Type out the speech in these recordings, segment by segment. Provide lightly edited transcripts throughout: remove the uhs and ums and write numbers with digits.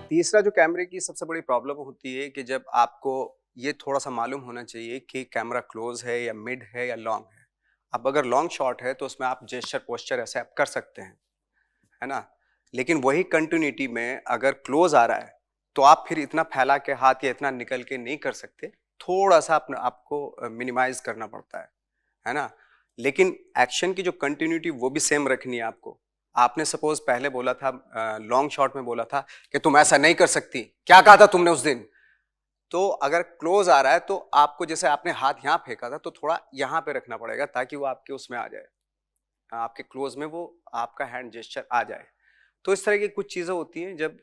तीसरा जो कैमरे की सबसे बड़ी प्रॉब्लम होती है कि जब आपको ये थोड़ा-सा मालूम होना चाहिए कि कैमरा क्लोज़ है या मिड है या लॉन्ग है। अब अगर लॉन्ग शॉट है तो उसमें आप जेस्चर पोस्चर ऐसे आप कर सकते हैं, है ना? लेकिन वही कंटिन्यूटी में अगर क्लोज़ आ रहा है, तो आप फिर इतना फैला के हाथ या इतना निकल के नहीं कर सकते। थोड़ा-सा अपने आपको मिनिमाइज़ करना पड़ता है ना? लेकिन एक्शन की जो कंटिन्यूटी वो भी सेम रखनी है आपको। आपने सपोज़ पहले बोला था लॉन्ग शॉट में बोला था कि तुम ऐसा नहीं कर सकती, क्या कहा था तुमने उस दिन? तो अगर क्लोज़ आ रहा है तो आपको जैसे आपने हाथ यहाँ फेंका था तो थोड़ा यहाँ पे रखना पड़ेगा ताकि वो आपके उसमें आ जाए। आपके क्लोज़ में वो आपका हैंड जेस्चर आ जाए। तो इस तरह की कुछ चीज़ें होती हैं जब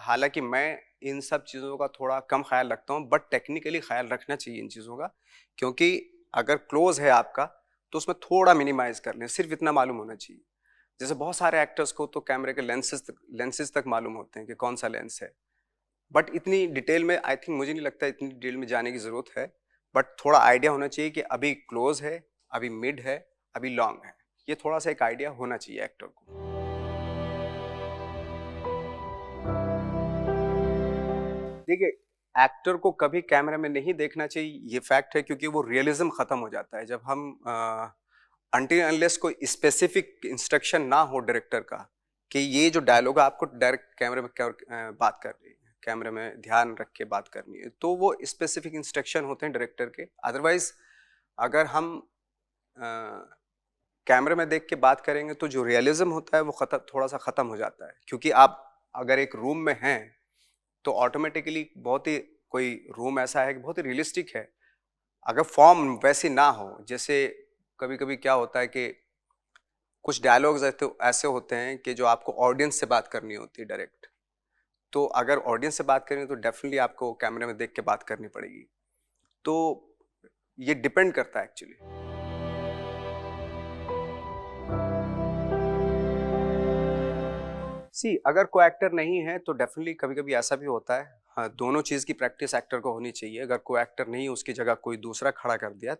हालाँकि मैं इन सब चीज़ों का थोड़ा कम ख़्याल रखता हूँ बट टेक्निकली ख़्याल रखना चाहिए इन चीज़ों का क्योंकि अगर क्लोज़ है आपका तो उसमें थोड़ा मिनिमाइज़ कर लें, सिर्फ़ इतना मालूम होना चाहिए। जैसे बहुत सारे एक्टर्स को तो कैमरे के लेंसेज़ तक मालूम होते हैं कि कौन-सा लेंस है। बट इतनी डिटेल में आई थिंक मुझे नहीं लगता इतनी डिटेल में जाने की ज़रूरत है। बट थोड़ा आइडिया होना चाहिए कि अभी क्लोज़ है, अभी मिड है, अभी लॉन्ग है। ये थोड़ा-सा एक आइडिया होना चाहिए एक्टर को। देखिए, एक्टर को कभी कैमरे में नहीं देखना चाहिए, ये फैक्ट है क्योंकि वो रियलिज़्म ख़त्म हो जाता है। जब हम अनटिल अनलेस कोई स्पेसिफ़िक इंस्ट्रक्शन ना हो डायरेक्टर का, कि ये जो डायलॉग है आपको डायरेक्ट कैमरे में बात करनी है, कैमरे में ध्यान रख के बात करनी है, तो वो स्पेसिफ़िक इंस्ट्रक्शन होते हैं डायरेक्टर के। अदरवाइज़ अगर हम अ, कैमरे में देख के बात करेंगे तो जो रियलिज़्म होता है वो थोड़ा-सा ख़त्म हो जाता है। क्योंकि आप अगर एक रूम में हैं तो ऑटोमेटिकली बहुत ही कोई रूम ऐसा है कि बहुत ही रियलिस्टिक है। अगर फॉर्म वैसी ना हो, जैसे कभी-कभी क्या होता है कि कुछ डायलॉग्स ऐसे ऐसे होते हैं कि जो आपको ऑडियंस से बात करनी होती है डायरेक्ट। तो अगर ऑडियंस से बात करें तो डेफ़िनिटली आपको कैमरे में देख के बात करनी पड़ेगी। तो ये डिपेंड करता है एक्चुअली। सी अगर कोई एक्टर नहीं है तो डेफ़िनिटली कभी-कभी ऐसा भी होता है। हाँ, दोनों चीज़ की प्रैक्टिस एक्टर को होनी चाहिए। अगर कोई एक्टर नहीं है उसकी जगह कोई दूसरा खड़ा कर दिया,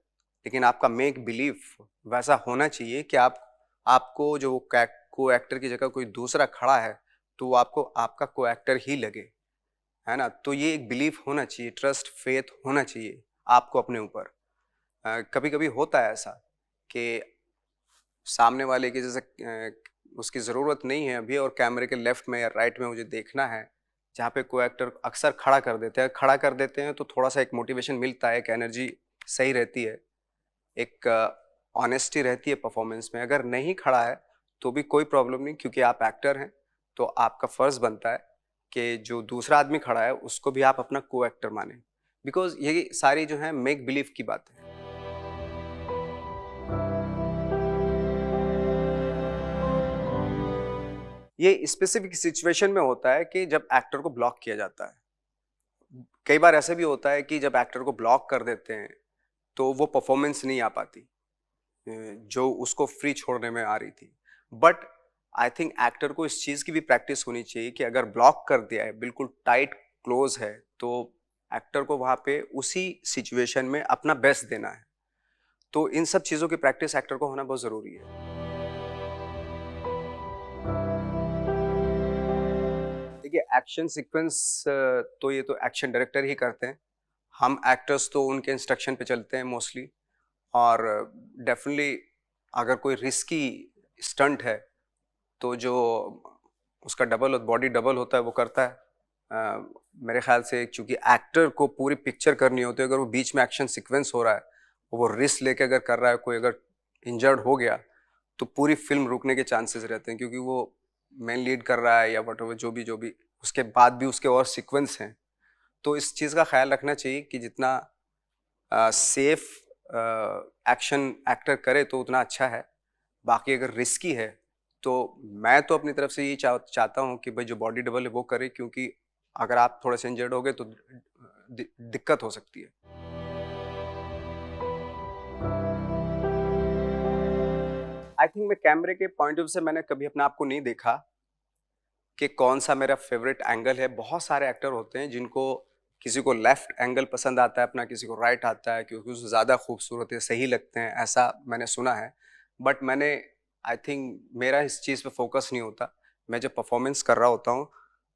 लेकिन आपका मेक बिलीव वैसा होना चाहिए कि आपको जो को एक्टर की जगह कोई दूसरा खड़ा है, तो वो आपको आपका को एक्टर ही लगे, है ना? तो ये एक बिलीव होना चाहिए, ट्रस्ट, फ़ेथ होना चाहिए आपको अपने ऊपर। कभी-कभी होता है ऐसा कि सामने वाले की जैसे उसकी ज़रूरत नहीं है अभी और कैमरे के लेफ्ट में या राइट में मुझे देखना है, जहाँ पे कोई एक्टर अक्सर खड़ा कर देते हैं। खड़ा कर देते हैं तो थोड़ा-सा एक मोटिवेशन मिलता है, एक एनर्जी सही रहती है, एक ऑनेस्टी रहती है परफ़ॉर्मेंस में। अगर नहीं खड़ा है, तो भी कोई प्रॉब्लम नहीं क्योंकि आप एक्टर हैं, तो आपका फ़र्ज़ बनता है कि जो दूसरा आदमी खड़ा है, उसको भी आप अपना को-एक्टर मानें। बिकॉज़ ये सारी जो है मेक बिलीव की बातें हैं। ये स्पेसिफिक सिचुएशन में होता है कि जब एक्टर को ब्लॉक किया जाता है। कई बार ऐसा भी होता है कि जब एक्टर को ब्लॉक कर देते हैं, तो वो परफॉर्मेंस नहीं आ पाती जो उसको फ्री छोड़ने में आ रही थी। बट आई थिंक एक्टर को इस चीज़ की भी प्रैक्टिस होनी चाहिए कि अगर ब्लॉक कर दिया है, बिल्कुल टाइट क्लोज़ है, तो एक्टर को वहाँ पे उसी सिचुएशन में अपना बेस्ट देना है। तो इन सब चीज़ों की प्रैक्टिस एक्टर को होना बहुत ज़रूरी है। देखिए एक्शन सीक्वेंस तो ये तो एक्शन डायरेक्टर ही करते हैं। हम एक्टर्स तो उनके इंस्ट्रक्शन पे चलते हैं मोस्टली और डेफिनेटली अगर कोई रिस्की स्टंट है तो जो उसका डबल बॉडी डबल होता है वो करता है। मेरे ख्याल से चूँकि एक्टर को पूरी पिक्चर करनी होती है, अगर वो बीच में एक्शन सीक्वेंस हो रहा है, वो रिस्क लेके अगर कर रहा है, कोई अगर इंजर्ड हो गया, तो पूरी फ़िल्म रुकने के चांसेस रहते हैं क्योंकि वो मेन लीड कर रहा है या व्हाटएवर जो भी, उसके बाद भी उसके और सीक्वेंस हैं। तो इस चीज़ का ख़्याल रखना चाहिए कि जितना सेफ एक्शन एक्टर करे तो उतना अच्छा है। बाकी अगर रिस्की है, तो मैं तो अपनी तरफ से यही चाहता हूँ कि भाई जो बॉडी डबल है वो करे क्योंकि अगर आप थोड़े-से इंजर्ड हो गए तो दिक्कत हो सकती है। आई थिंक मैं कैमरे के पॉइंट ऑफ व्यू से मैंने कभी अपने आप को नहीं देखा कि कौन-सा मेरा फ़ेवरेट एंगल है। बहुत सारे एक्टर होते हैं जिनको किसी को लेफ्ट एंगल पसंद आता है अपना, किसी को राइट आता है क्योंकि उससे ज़्यादा खूबसूरत या सही लगते हैं, ऐसा मैंने सुना है। बट मैंने आई थिंक मेरा इस चीज़ पे फ़ोकस नहीं होता। मैं जब परफ़ॉर्मेंस कर रहा होता हूँ,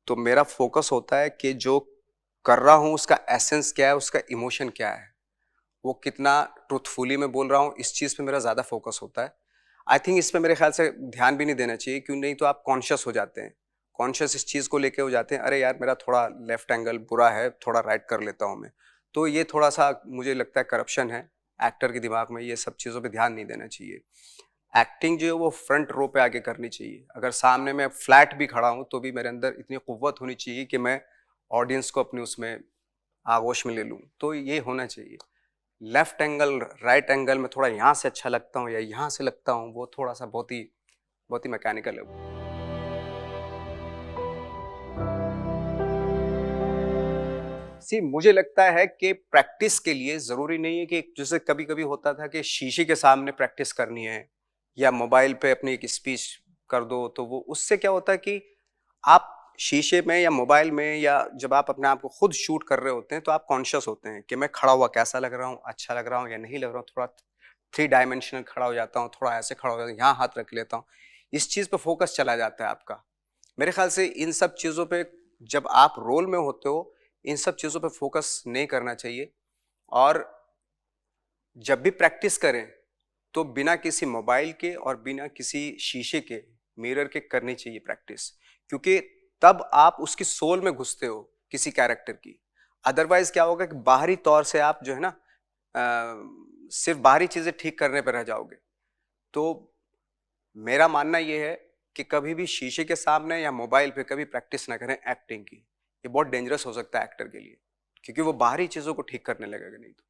तो मेरा फोकस होता है कि जो कर रहा हूँ उसका एसेंस क्या है, उसका इमोशन क्या है, वो कितना ट्रूथफुली मैं बोल रहा हूँ, इस चीज़ पे मेरा ज़्यादा फोकस होता है। आई थिंक इस पे मेरे ख्याल से ध्यान भी नहीं देना चाहिए, क्यों नहीं तो आप कॉन्शियस हो जाते हैं। कॉन्शियस इस चीज़ को लेके हो जाते हैं, अरे यार मेरा थोड़ा लेफ्ट एंगल बुरा है, थोड़ा राइट कर लेता हूँ मैं। तो ये थोड़ा-सा मुझे लगता है करप्शन है, एक्टर के दिमाग में ये सब चीज़ों पे ध्यान नहीं देना चाहिए। एक्टिंग जो है वो फ्रंट रो पे आके करनी चाहिए। अगर सामने मैं फ्लैट भी खड़ा हूँ, तो भी मेरे अंदर इतनी कुव्वत होनी चाहिए कि मैं ऑडियंस को अपनी उसमें आगोश में ले लूँ, तो ये होना चाहिए। लेफ्ट एंगल, राइट एंगल में थोड़ा यहाँ से अच्छा लगता हूँ या यहाँ से लगता हूँ, वो थोड़ा-सा बहुत ही मैकेनिकल है वो। सी मुझे लगता है कि प्रैक्टिस के लिए ज़रूरी नहीं है कि जैसे कभी-कभी होता था कि शीशे के सामने प्रैक्टिस करनी है या मोबाइल पे अपनी एक स्पीच कर दो, तो वो उससे क्या होता है कि आप शीशे में या मोबाइल में या जब आप अपने आप को खुद शूट कर रहे होते हैं, तो आप कॉन्शियस होते हैं कि मैं खड़ा हुआ कैसा लग रहा हूँ, अच्छा लग रहा हूँ या नहीं लग रहा हूँ, थोड़ा थ्री डायमेंशनल खड़ा हो जाता हूँ, थोड़ा ऐसे खड़ा हो जाता हूँ, यहाँ हाथ रख लेता हूँ। इस चीज़ पे फोकस चला जाता है आपका। मेरे ख्याल से इन सब चीज़ों पे जब आप रोल में होते हो, इन सब चीज़ों पे फोकस नहीं करना चाहिए। और जब भी प्रैक्टिस करें, तो बिना किसी मोबाइल के और बिना किसी शीशे के, मिरर के करनी चाहिए प्रैक्टिस। क्योंकि तब आप उसकी सोल में घुसते हो, किसी कैरेक्टर की। अदरवाइज़ क्या होगा कि बाहरी तौर से आप जो है ना सिर्फ़ बाहरी चीज़ें ठीक करने पे रह जाओगे। तो मेरा मानना ये है कि कभी भी शीशे के सामने या मोबाइल पे कभी प्रैक्टिस ना करें एक्टिंग की। ये बहुत डेंजरस हो सकता है एक्टर के लिए, क्योंकि वो बाहरी चीज़ों को ठीक करने लगेगा नहीं तो।